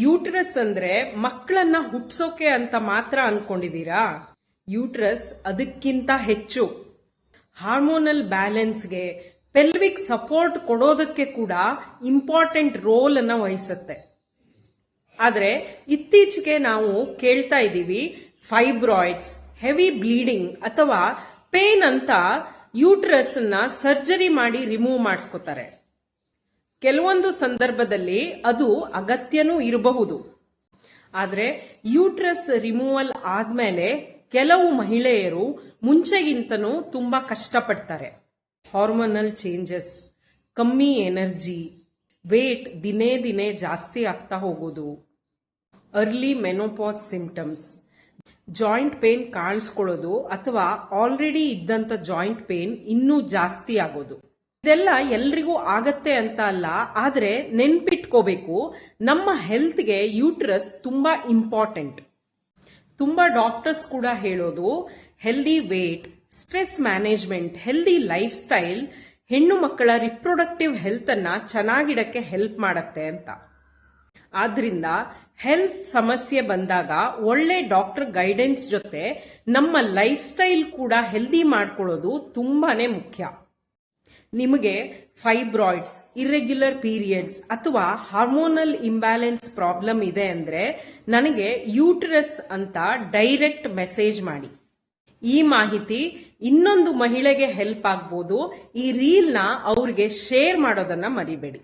Uterus ಅಂದ್ರೆ ಮಕ್ಕಳನ್ನ ಹುಟ್ಸೋಕೆ ಅಂತ ಮಾತ್ರ ಅನ್ಕೊಂಡಿದೀರಾ? ಯೂಟ್ರಸ್ ಅದಕ್ಕಿಂತ ಹೆಚ್ಚು. ಹಾರ್ಮೋನಲ್ ಬ್ಯಾಲೆನ್ಸ್ಗೆ, ಪೆಲ್ವಿಕ್ ಸಪೋರ್ಟ್ ಕೊಡೋದಕ್ಕೆ ಕೂಡ ಇಂಪಾರ್ಟೆಂಟ್ ರೋಲ್ ಅನ್ನ ವಹಿಸುತ್ತೆ. ಆದ್ರೆ ಇತ್ತೀಚೆಗೆ ನಾವು ಕೇಳ್ತಾ ಇದ್ದೀವಿ ಫೈಬ್ರಾಯ್ಡ್ಸ್, ಹೆವಿ ಬ್ಲೀಡಿಂಗ್ ಅಥವಾ ಪೇನ್ ಅಂತ ಯೂಟ್ರಸ್ ನ ಸರ್ಜರಿ ಮಾಡಿ ರಿಮೂವ್ ಮಾಡಿಸ್ಕೋತಾರೆ. ಕೆಲವೊಂದು ಸಂದರ್ಭದಲ್ಲಿ ಅದು ಅಗತ್ಯನೂ ಇರಬಹುದು. ಆದ್ರೆ ಯೂಟ್ರಸ್ ರಿಮೂವಲ್ ಆದ್ಮೇಲೆ ಕೆಲವು ಮಹಿಳೆಯರು ಮುಂಚೆಗಿಂತನೂ ತುಂಬಾ ಕಷ್ಟಪಡ್ತಾರೆ. ಹಾರ್ಮೋನಲ್ ಚೇಂಜಸ್, ಕಮ್ಮಿ ಎನರ್ಜಿ, ವೇಟ್ ದಿನೇ ದಿನೇ ಜಾಸ್ತಿ ಆಗ್ತಾ ಹೋಗೋದು, early menopause symptoms, joint pain ಕಾಣಿಸ್ಕೊಳ್ಳೋದು ಅಥವಾ ಆಲ್ರೆಡಿ ಇದ್ದಂತ ಜಾಯಿಂಟ್ ಪೇನ್ ಇನ್ನೂ ಜಾಸ್ತಿ ಆಗೋದು. ಇದೆಲ್ಲ ಎಲ್ರಿಗೂ ಆಗತ್ತೆ ಅಂತ ಅಲ್ಲ, ಆದ್ರೆ ನೆನ್ಪಿಟ್ಕೋಬೇಕು, ನಮ್ಮ ಹೆಲ್ತ್ಗೆ ಯೂಟ್ರಸ್ ತುಂಬಾ ಇಂಪಾರ್ಟೆಂಟ್. ತುಂಬಾ ಡಾಕ್ಟರ್ಸ್ ಕೂಡ ಹೇಳೋದು healthy weight, stress management, healthy lifestyle ಹೆಣ್ಣು ಮಕ್ಕಳ ರಿಪ್ರೊಡಕ್ಟಿವ್ ಹೆಲ್ತ್ ಅನ್ನ ಚೆನ್ನಾಗಿಡಕ್ಕೆ ಹೆಲ್ಪ್ ಮಾಡತ್ತೆ ಅಂತ. ಆದ್ರಿಂದ ಹೆಲ್ತ್ ಸಮಸ್ಯೆ ಬಂದಾಗ ಒಳ್ಳೆ ಡಾಕ್ಟರ್ ಗೈಡೆನ್ಸ್ ಜೊತೆ ನಮ್ಮ ಲೈಫ್ ಸ್ಟೈಲ್ ಕೂಡ ಹೆಲ್ದಿ ಮಾಡ್ಕೊಳ್ಳೋದು ತುಂಬಾನೇ ಮುಖ್ಯ. ನಿಮಗೆ ಫೈಬ್ರಾಯ್ಡ್ಸ್, ಇರ್ರೆಗ್ಯುಲರ್ ಪೀರಿಯಡ್ಸ್ ಅಥವಾ ಹಾರ್ಮೋನಲ್ ಇಂಬ್ಯಾಲೆನ್ಸ್ ಪ್ರಾಬ್ಲಮ್ ಇದೆ ಅಂದ್ರೆ ನನಗೆ ಯೂಟ್ರಸ್ ಅಂತ ಡೈರೆಕ್ಟ್ ಮೆಸೇಜ್ ಮಾಡಿ. ಈ ಮಾಹಿತಿ ಇನ್ನೊಂದು ಮಹಿಳೆಗೆ ಹೆಲ್ಪ್ ಆಗ್ಬೋದು. ಈ ರೀಲ್ನ ಅವ್ರಿಗೆ ಶೇರ್ ಮಾಡೋದನ್ನ ಮರಿಬೇಡಿ.